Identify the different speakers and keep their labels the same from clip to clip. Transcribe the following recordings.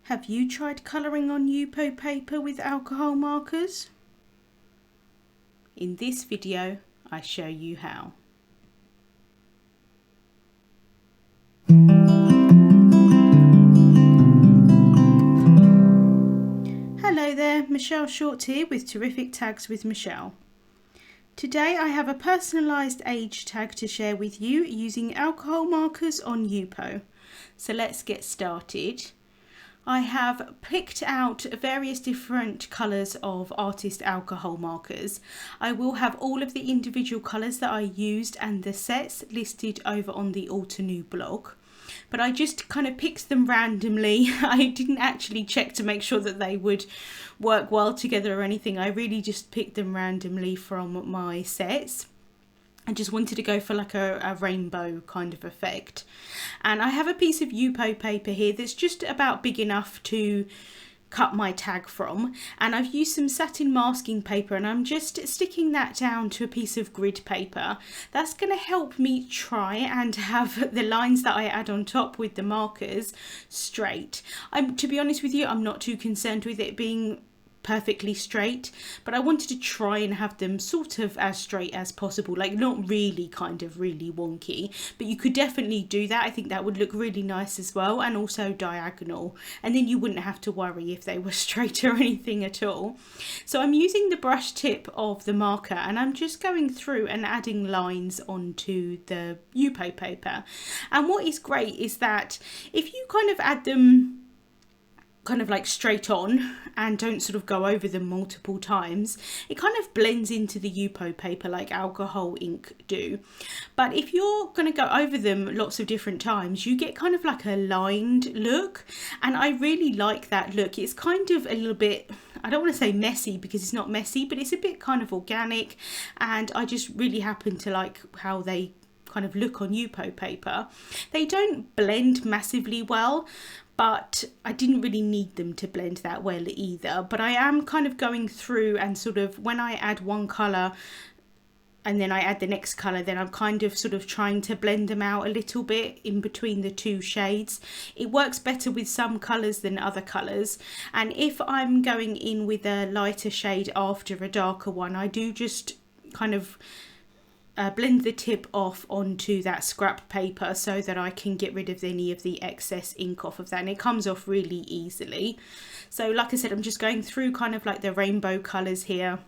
Speaker 1: Have you tried colouring on Yupo paper with alcohol markers? In this video, I show you how. Hello there, Michelle Short here with Terrific Tags with Michelle. Today I have a personalised age tag to share with you using alcohol markers on Yupo. So let's get started. I have picked out various different colours of artist alcohol markers. I will have all of the individual colours that I used and the sets listed over on the Altenew blog. But I just kind of picked them randomly. I didn't actually check to make sure that they would work well together or anything. I really just picked them randomly from my sets. I just wanted to go for like a rainbow kind of effect. And I have a piece of Yupo paper here that's just about big enough to cut my tag from, and I've used some satin masking paper and I'm just sticking that down to a piece of grid paper. That's going to help me try and have the lines that I add on top with the markers straight. To be honest with you, I'm not too concerned with it being perfectly straight, but I wanted to try and have them sort of as straight as possible, like not really kind of really wonky, but you could definitely do that. I think that would look really nice as well, and also diagonal, and then you wouldn't have to worry if they were straight or anything at all. So I'm using the brush tip of the marker and I'm just going through and adding lines onto the Yupo paper. And what is great is that if you kind of add them kind of like straight on and don't sort of go over them multiple times, it kind of blends into the Yupo paper like alcohol ink do. But if you're going to go over them lots of different times, you get kind of like a lined look, and I really like that look. It's kind of a little bit, I don't want to say messy because it's not messy, but it's a bit kind of organic, and I just really happen to like how they kind of look on Yupo paper. They don't blend massively well, but I didn't really need them to blend that well either. But I am kind of going through and sort of, when I add one colour and then I add the next colour, then I'm kind of sort of trying to blend them out a little bit in between the two shades. It works better with some colours than other colours, and if I'm going in with a lighter shade after a darker one, I do just kind of blend the tip off onto that scrap paper so that I can get rid of any of the excess ink off of that, and it comes off really easily. So like I said, I'm just going through kind of like the rainbow colours here,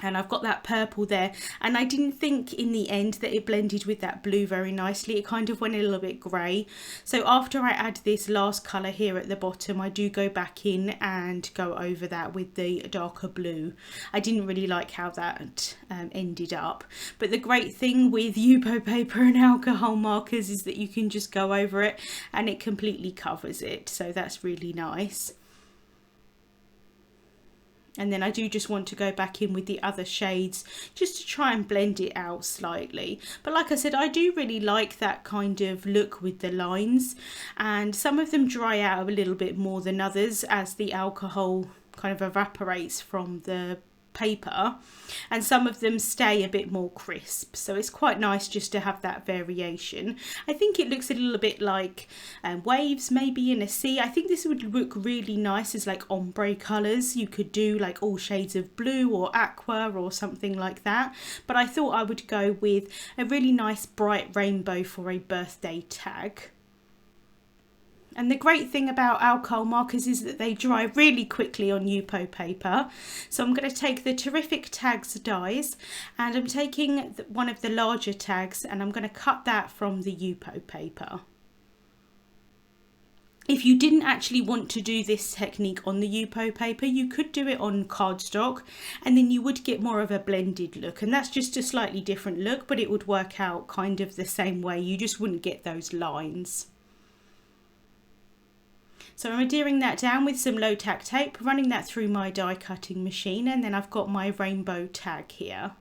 Speaker 1: and I've got that purple there, and I didn't think in the end that it blended with that blue very nicely. It kind of went a little bit grey. So after I add this last colour here at the bottom, I do go back in and go over that with the darker blue. I didn't really like how that ended up, but the great thing with Yupo paper and alcohol markers is that you can just go over it and it completely covers it, so that's really nice. And then I do just want to go back in with the other shades just to try and blend it out slightly. But like I said, I do really like that kind of look with the lines, and some of them dry out a little bit more than others as the alcohol kind of evaporates from the paper, and some of them stay a bit more crisp, so it's quite nice just to have that variation. I think it looks a little bit like waves maybe in a sea. I think this would look really nice as like ombre colours. You could do like all shades of blue or aqua or something like that, but I thought I would go with a really nice bright rainbow for a birthday tag. And the great thing about alcohol markers is that they dry really quickly on Yupo paper. So I'm going to take the Terrific Tags dies, and I'm taking one of the larger tags and I'm going to cut that from the Yupo paper. If you didn't actually want to do this technique on the Yupo paper, you could do it on cardstock, and then you would get more of a blended look, and that's just a slightly different look, but it would work out kind of the same way. You just wouldn't get those lines. So I'm adhering that down with some low tack tape, running that through my die cutting machine, and then I've got my rainbow tag here.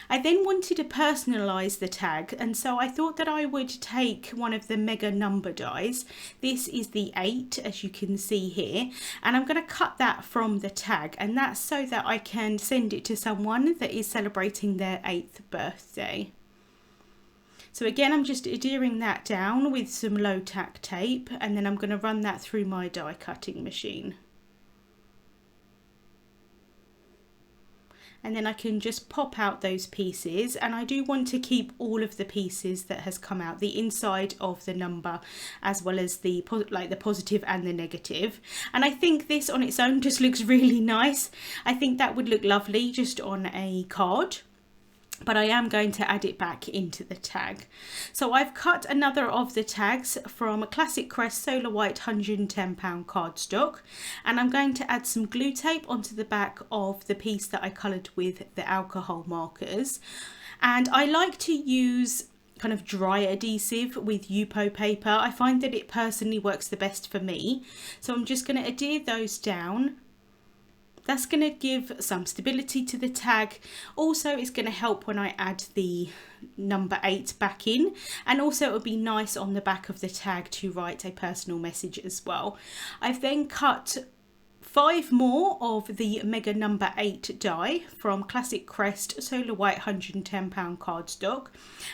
Speaker 1: I then wanted to personalise the tag, and so I thought that I would take one of the mega number dies. This is the 8, as you can see here, and I'm going to cut that from the tag, and that's so that I can send it to someone that is celebrating their 8th birthday. So again, I'm just adhering that down with some low tack tape, and then I'm going to run that through my die cutting machine. And then I can just pop out those pieces, and I do want to keep all of the pieces that has come out, the inside of the number as well as the positive and the negative. And I think this on its own just looks really nice. I think that would look lovely just on a card, but I am going to add it back into the tag. So I've cut another of the tags from a Classic Crest Solar White £110 cardstock, and I'm going to add some glue tape onto the back of the piece that I coloured with the alcohol markers. And I like to use kind of dry adhesive with Yupo paper. I find that it personally works the best for me. So I'm just going to adhere those down. That's going to give some stability to the tag. Also, it's going to help when I add the number 8 back in, and also it will be nice on the back of the tag to write a personal message as well. I've then cut 5 more of the Mega number 8 die from Classic Crest Solar White £110 cardstock,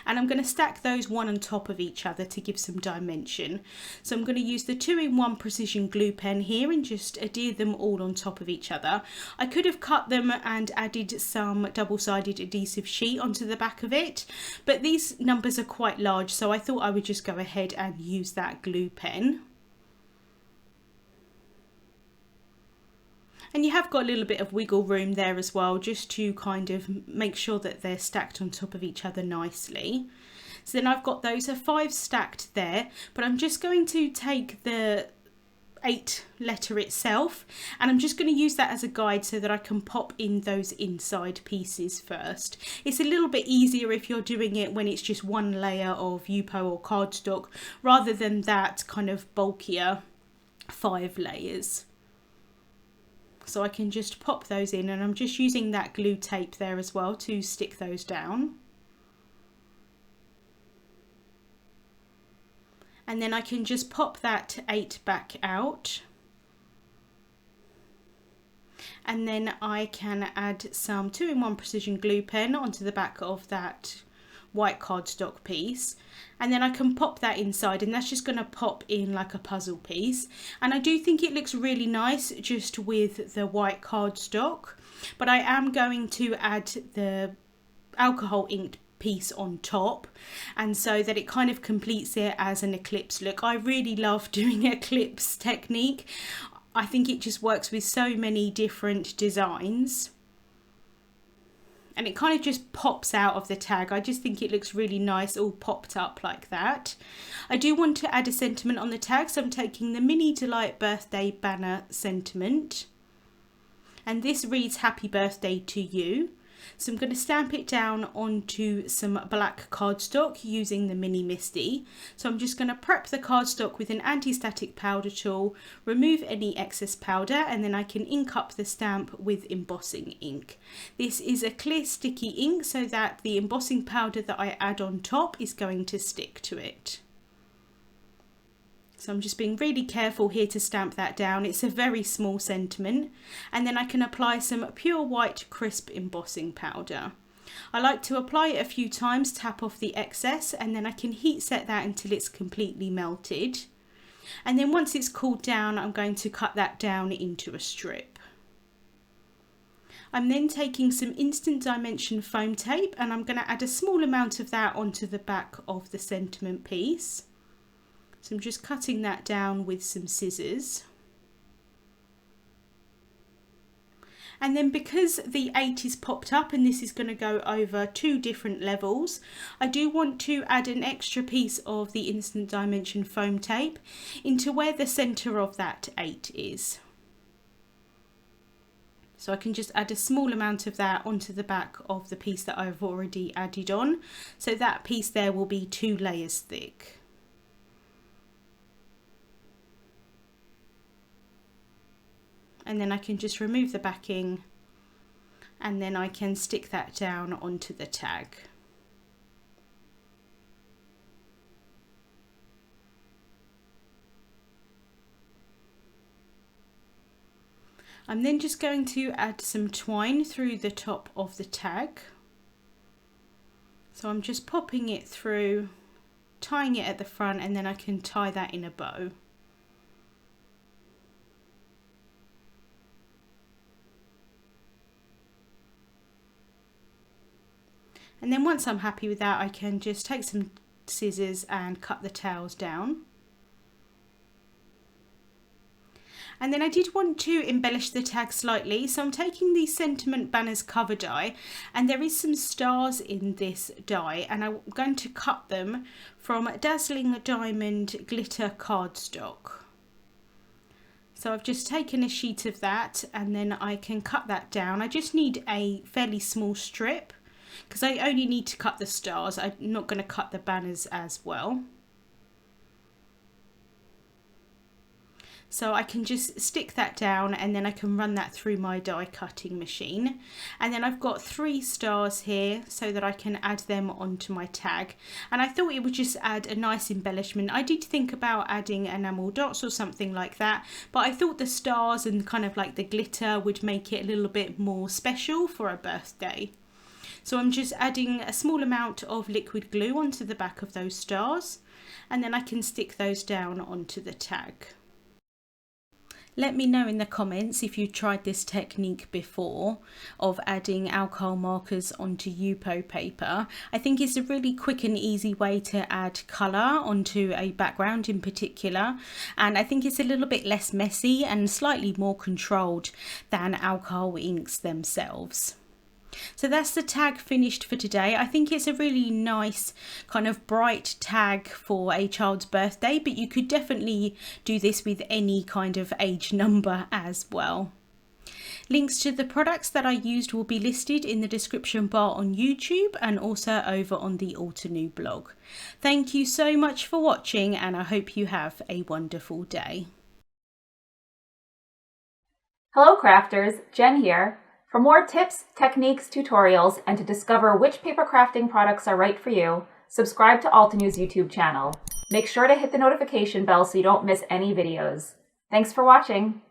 Speaker 1: and I'm going to stack those one on top of each other to give some dimension. So I'm going to use the 2-in-1 precision glue pen here and just adhere them all on top of each other. I could have cut them and added some double-sided adhesive sheet onto the back of it, but these numbers are quite large, so I thought I would just go ahead and use that glue pen. And you have got a little bit of wiggle room there as well, just to kind of make sure that they're stacked on top of each other nicely. So then I've got those 5 stacked there, but I'm just going to take the 8 letter itself, and I'm just going to use that as a guide so that I can pop in those inside pieces first. It's a little bit easier if you're doing it when it's just one layer of Yupo or cardstock, rather than that kind of bulkier 5 layers. So I can just pop those in, and I'm just using that glue tape there as well to stick those down. And then I can just pop that 8 back out. And then I can add some 2-in-1 precision glue pen onto the back of that white cardstock piece, and then I can pop that inside, and that's just going to pop in like a puzzle piece. And I do think it looks really nice just with the white cardstock, but I am going to add the alcohol inked piece on top, and so that it kind of completes it as an eclipse look. I really love doing eclipse technique. I think it just works with so many different designs, and it kind of just pops out of the tag. I just think it looks really nice all popped up like that. I do want to add a sentiment on the tag, so I'm taking the Mini Delight birthday banner sentiment, and this reads "Happy Birthday to You." So I'm going to stamp it down onto some black cardstock using the Mini Misty. So I'm just going to prep the cardstock with an anti-static powder tool, remove any excess powder, and then I can ink up the stamp with embossing ink. This is a clear sticky ink so that the embossing powder that I add on top is going to stick to it. So I'm just being really careful here to stamp that down. It's a very small sentiment. And then I can apply some pure white crisp embossing powder. I like to apply it a few times, tap off the excess, and then I can heat set that until it's completely melted. And then once it's cooled down, I'm going to cut that down into a strip. I'm then taking some instant dimension foam tape, and I'm going to add a small amount of that onto the back of the sentiment piece. So I'm just cutting that down with some scissors. And then because the 8 is popped up and this is going to go over 2 different levels, I do want to add an extra piece of the instant dimension foam tape into where the centre of that 8 is. So I can just add a small amount of that onto the back of the piece that I've already added on. So that piece there will be 2 layers thick. And then I can just remove the backing, and then I can stick that down onto the tag. I'm then just going to add some twine through the top of the tag. So I'm just popping it through, tying it at the front, and then I can tie that in a bow. And then once I'm happy with that, I can just take some scissors and cut the tails down. And then I did want to embellish the tag slightly, so I'm taking the Sentiment Banners cover die, and there is some stars in this die, and I'm going to cut them from Dazzling Diamond Glitter Cardstock. So I've just taken a sheet of that, and then I can cut that down. I just need a fairly small strip, because I only need to cut the stars. I'm not going to cut the banners as well. So I can just stick that down, and then I can run that through my die cutting machine. And then I've got 3 stars here so that I can add them onto my tag. And I thought it would just add a nice embellishment. I did think about adding enamel dots or something like that, but I thought the stars and kind of like the glitter would make it a little bit more special for a birthday. So I'm just adding a small amount of liquid glue onto the back of those stars, and then I can stick those down onto the tag. Let me know in the comments if you tried this technique before of adding alcohol markers onto Yupo paper. I think it's a really quick and easy way to add colour onto a background in particular, and I think it's a little bit less messy and slightly more controlled than alcohol inks themselves. So that's the tag finished for today. I think it's a really nice kind of bright tag for a child's birthday, but you could definitely do this with any kind of age number as well. Links to the products that I used will be listed in the description bar on YouTube and also over on the Altenew blog. Thank you so much for watching, and I hope you have a wonderful day.
Speaker 2: Hello crafters, Jen here. For more tips, techniques, tutorials, and to discover which paper crafting products are right for you, subscribe to Altenew's YouTube channel. Make sure to hit the notification bell so you don't miss any videos. Thanks for watching.